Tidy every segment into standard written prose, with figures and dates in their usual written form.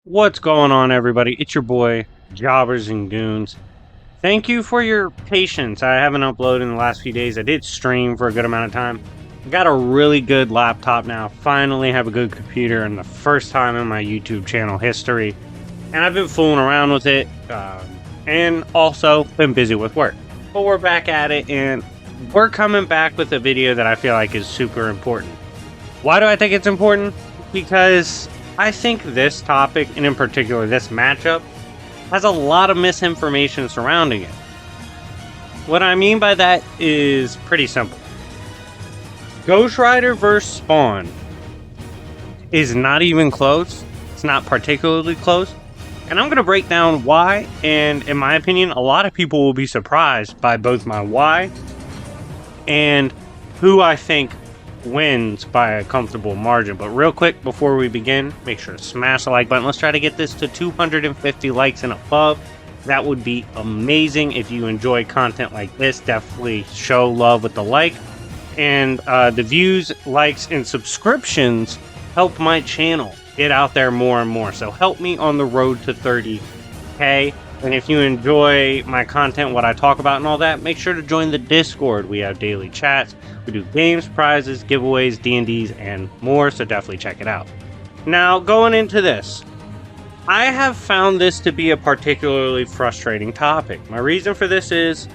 What's going on, everybody? It's your boy, Jobbers and Goons. Thank you for your patience. I haven't uploaded in the last few days. I did stream for a good amount of time. I got a really good laptop now. Finally have a good computer, and the first time in my YouTube channel history. And I've been fooling around with it, and also been busy with work. But we're back at it, and we're coming back with a video that I feel like is super important. Why do I think it's important? Because I think this topic, and in particular this matchup, has a lot of misinformation surrounding it. What I mean by that is pretty simple. Ghost Rider vs. Spawn is not even close. It's not particularly close. And I'm going to break down why, and in my opinion, a lot of people will be surprised by both my why and who I think wins by a comfortable margin. But real quick, before we begin, make sure to smash the like button. Let's try to get this to 250 likes and above. That would be amazing. If you enjoy content like this, definitely show love with the like. And the views, likes, and subscriptions help my channel get out there more and more. So help me on the road to 30K. And if you enjoy my content, what I talk about and all that, make sure to join the Discord. We have daily chats. We do games, prizes, giveaways, D&Ds, and more, so definitely check it out. Now, going into this, I have found this to be a particularly frustrating topic. My reason for this is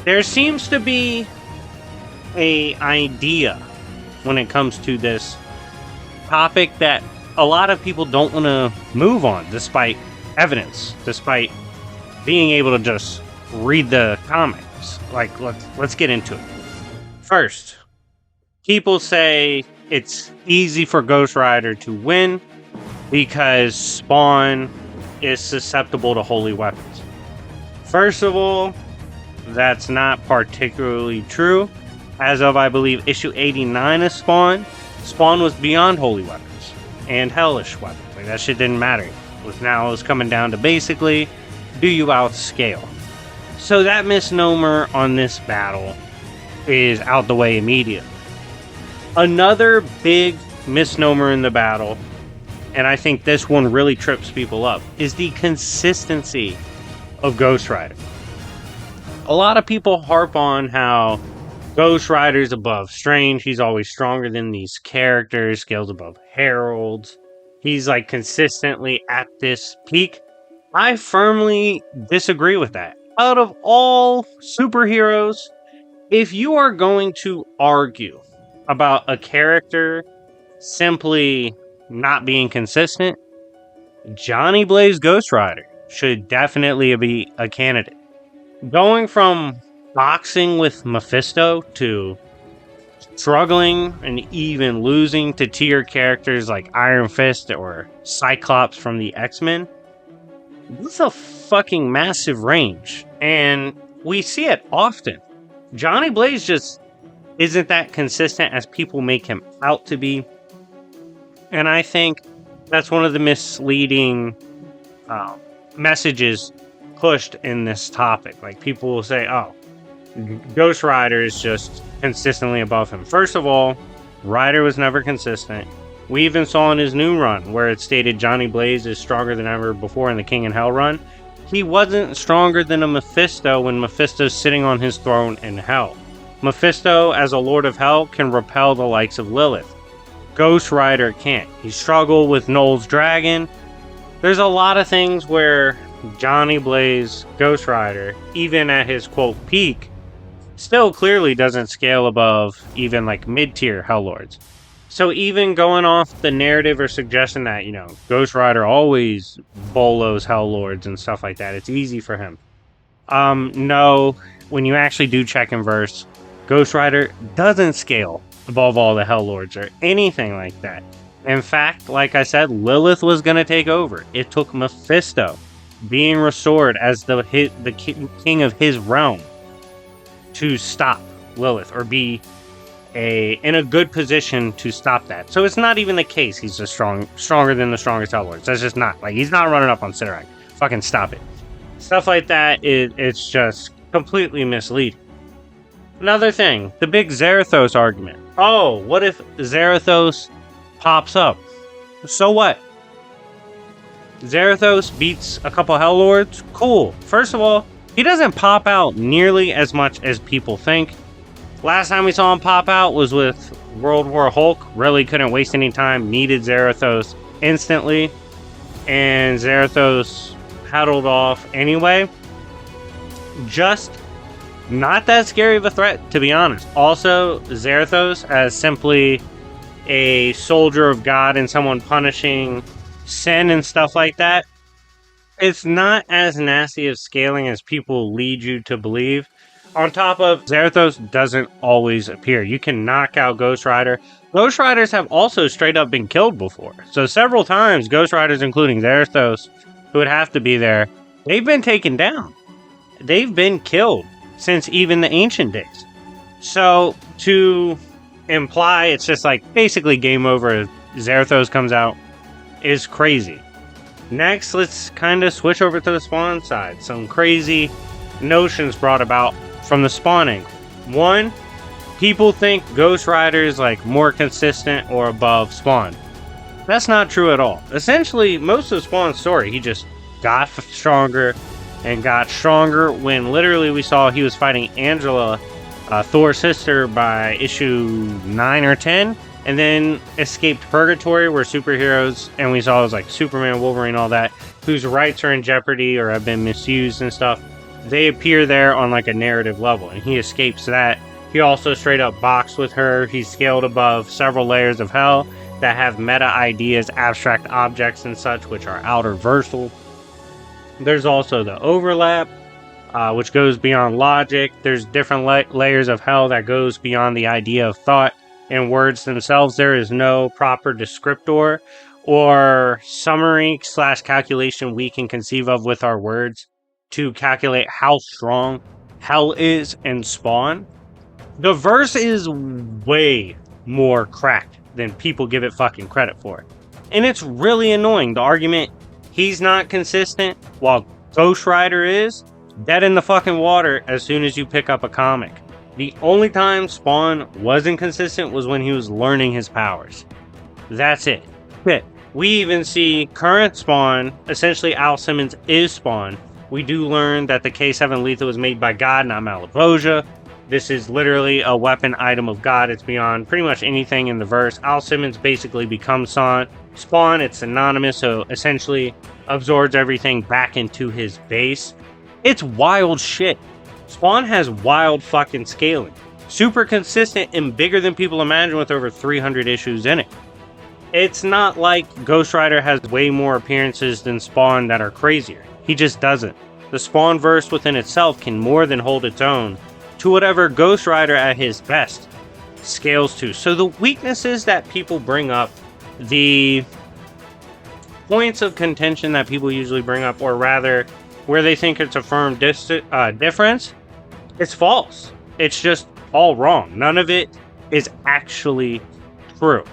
there seems to be an idea when it comes to this topic that a lot of people don't want to move on, despite evidence, despite being able to just read the comics. Like, let's get into it. First, people say it's easy for Ghost Rider to win because Spawn is susceptible to holy weapons. First of all, that's not particularly true. As of, I believe, issue 89 of Spawn, Spawn was beyond holy weapons and hellish weapons. Like, that shit didn't matter. Now it's coming down to basically, do you outscale? So that misnomer on this battle is out the way immediately. Another big misnomer in the battle, and I think this one really trips people up, is the consistency of Ghost Rider. A lot of people harp on how Ghost Rider's above Strange. He's always stronger than these characters, scales above Heralds. He's like consistently at this peak. I firmly disagree with that. Out of all superheroes, if you are going to argue about a character simply not being consistent, Johnny Blaze Ghost Rider should definitely be a candidate. Going from boxing with Mephisto to struggling and even losing to tier characters like Iron Fist or Cyclops from the X-Men, that's a fucking massive range, and we see it often. Johnny Blaze just isn't that consistent as people make him out to be, and I think that's one of the misleading messages pushed in this topic. Like, people will say, oh, Ghost Rider is just consistently above him. First of all, Rider was never consistent. We even saw in his new run where it stated Johnny Blaze is stronger than ever before in the King in Hell run. He wasn't stronger than a Mephisto when Mephisto's sitting on his throne in Hell. Mephisto, as a Lord of Hell, can repel the likes of Lilith. Ghost Rider can't. He struggled with Noel's Dragon. There's a lot of things where Johnny Blaze, Ghost Rider, even at his quote peak, still clearly doesn't scale above even like mid-tier Hellords. So even going off the narrative or suggestion that, Ghost Rider always bolos Hellords and stuff like that, it's easy for him. No, when you actually do check and verse, Ghost Rider doesn't scale above all the Hellords or anything like that. In fact, like I said, Lilith was going to take over. It took Mephisto being restored as the king of his realm to stop Lilith or be in a good position to stop that. So it's not even the case he's just stronger than the strongest Hellords. That's just not. Like, he's not running up on Cyttorak. Fucking stop it. Stuff like that, it's just completely misleading. Another thing, the big Zarathos argument. Oh, what if Zarathos pops up? So what? Zarathos beats a couple Hell Lords. Cool. First of all, he doesn't pop out nearly as much as people think. Last time we saw him pop out was with World War Hulk. Really couldn't waste any time. Needed Zarathos instantly. And Zarathos paddled off anyway. Just not that scary of a threat, to be honest. Also, Zarathos as simply a soldier of God and someone punishing sin and stuff like that, it's not as nasty of scaling as people lead you to believe. On top of, Zarathos doesn't always appear. You can knock out Ghost Rider. Ghost Riders have also straight up been killed before. So several times, Ghost Riders, including Zarathos, who would have to be there, they've been taken down. They've been killed since even the ancient days. So to imply it's just like basically game over if Zarathos comes out is crazy. Next, let's kind of switch over to the spawn side. Some crazy notions brought about from the spawning. One, people think Ghost Rider is like more consistent or above Spawn. That's not true at all. Essentially, most of Spawn's story, he just got stronger and got stronger when literally we saw he was fighting Angela, Thor's sister, by issue 9 or 10, and then escaped Purgatory, where superheroes, and we saw it was like Superman, Wolverine, all that, whose rights are in jeopardy or have been misused and stuff. They appear there on like a narrative level, and he escapes that. He also straight up boxed with her. He scaled above several layers of hell that have meta ideas, abstract objects and such, which are outerversal. There's also the overlap, which goes beyond logic. There's different layers of hell that goes beyond the idea of thought and words themselves. There is no proper descriptor or summary / calculation we can conceive of with our words to calculate how strong hell is in Spawn. The verse is way more cracked than people give it fucking credit for. And it's really annoying. The argument, he's not consistent, while Ghost Rider is, dead in the fucking water as soon as you pick up a comic. The only time Spawn wasn't consistent was when he was learning his powers. That's it. We even see current Spawn, essentially Al Simmons is Spawn. We do learn that the K7 Lethal was made by God, not Malavosia. This is literally a weapon item of God. It's beyond pretty much anything in the verse. Al Simmons basically becomes Spawn. It's synonymous, so essentially absorbs everything back into his base. It's wild shit. Spawn has wild fucking scaling. Super consistent and bigger than people imagine with over 300 issues in it. It's not like Ghost Rider has way more appearances than Spawn that are crazier. He just doesn't. The Spawn verse within itself can more than hold its own to whatever Ghost Rider at his best scales to. So the weaknesses that people bring up, the points of contention that people usually bring up, or rather where they think it's a firm difference, it's false. It's just all wrong. None of it is actually true.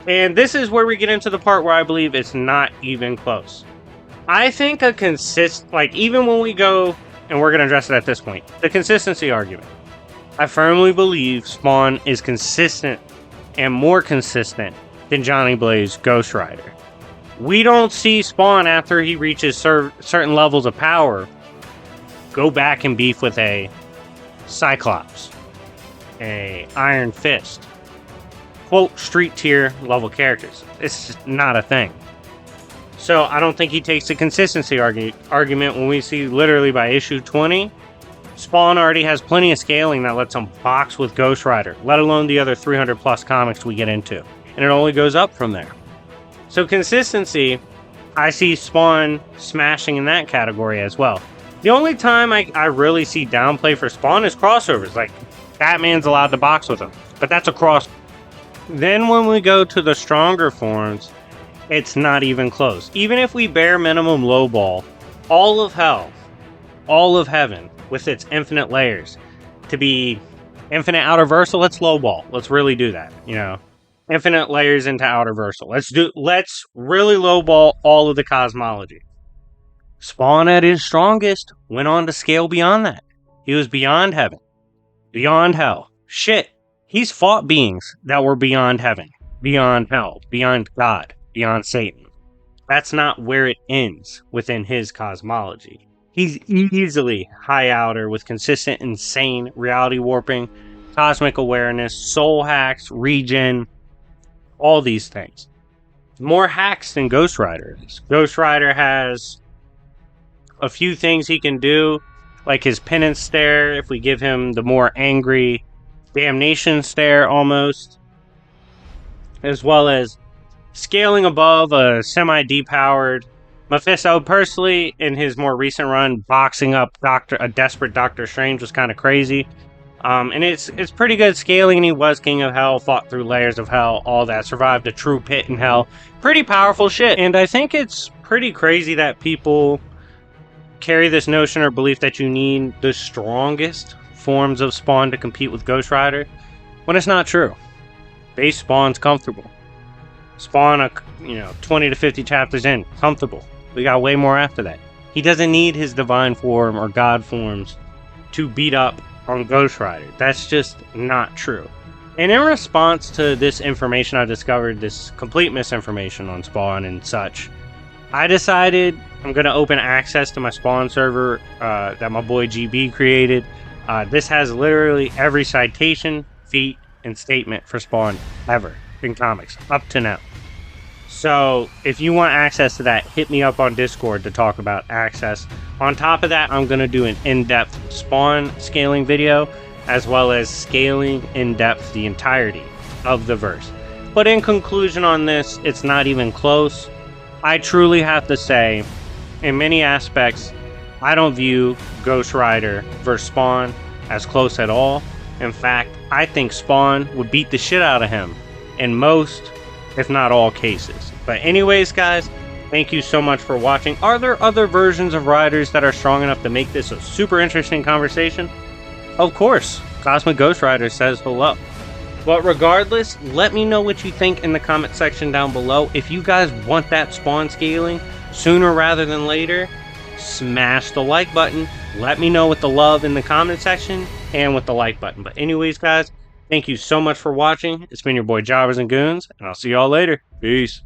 And this is where we get into the part where I believe it's not even close. I think even when we go, and we're going to address it at this point, the consistency argument. I firmly believe Spawn is consistent and more consistent than Johnny Blaze Ghost Rider. We don't see Spawn after he reaches certain levels of power go back and beef with a Cyclops, a Iron Fist, quote, street tier level characters. It's just not a thing. So I don't think he takes the consistency argument when we see literally by issue 20, Spawn already has plenty of scaling that lets him box with Ghost Rider, let alone the other 300 plus comics we get into. And it only goes up from there. So consistency, I see Spawn smashing in that category as well. The only time I really see downplay for Spawn is crossovers. Like, Batman's allowed to box with him, but that's a cross. Then when we go to the stronger forms, it's not even close. Even if we bare minimum lowball all of hell, all of heaven, with its infinite layers, to be infinite outerversal, let's lowball. Let's really do that, infinite layers into outerversal. Let's really lowball all of the cosmology. Spawn at his strongest went on to scale beyond that. He was beyond heaven, beyond hell. Shit, he's fought beings that were beyond heaven, beyond hell, beyond God, beyond Satan. that's not where it ends within his cosmology. He's easily high outer with consistent, insane reality warping, cosmic awareness, soul hacks, regen, all these things. More hacks than Ghost Rider is. Ghost Rider has a few things he can do, like his penance stare, if we give him the more angry damnation stare almost, as well as scaling above a semi-depowered Mephisto. Personally, in his more recent run, boxing up a desperate Doctor Strange was kind of crazy. And it's pretty good scaling, and he was King of Hell, fought through layers of hell, all that, survived a true pit in hell. Pretty powerful shit, and I think it's pretty crazy that people carry this notion or belief that you need the strongest forms of Spawn to compete with Ghost Rider, when it's not true. Base Spawn's comfortable. Spawn, 20 to 50 chapters in, comfortable. We got way more after that. He doesn't need his divine form or god forms to beat up on Ghost Rider. That's just not true. And in response to this information, I discovered this complete misinformation on Spawn and such. I decided I'm going to open access to my Spawn server that my boy GB created. This has literally every citation, feat, and statement for Spawn ever in comics up to now. So if you want access to that, hit me up on Discord to talk about access. On top of that, I'm going to do an in-depth Spawn scaling video, as well as scaling in-depth the entirety of the verse. But in conclusion on this, it's not even close. I truly have to say, in many aspects, I don't view Ghost Rider vs. Spawn as close at all. In fact, I think Spawn would beat the shit out of him in most, if not all, cases. But anyways, guys, thank you so much for watching. Are there other versions of Riders that are strong enough to make this a super interesting conversation? Of course, Cosmic Ghost Rider says hello. But regardless, let me know what you think in the comment section down below. If you guys want that Spawn scaling sooner rather than later, smash the like button. Let me know with the love in the comment section and with the like button. But anyways, guys, thank you so much for watching. It's been your boy Jobbers and Goons, and I'll see y'all later. Peace.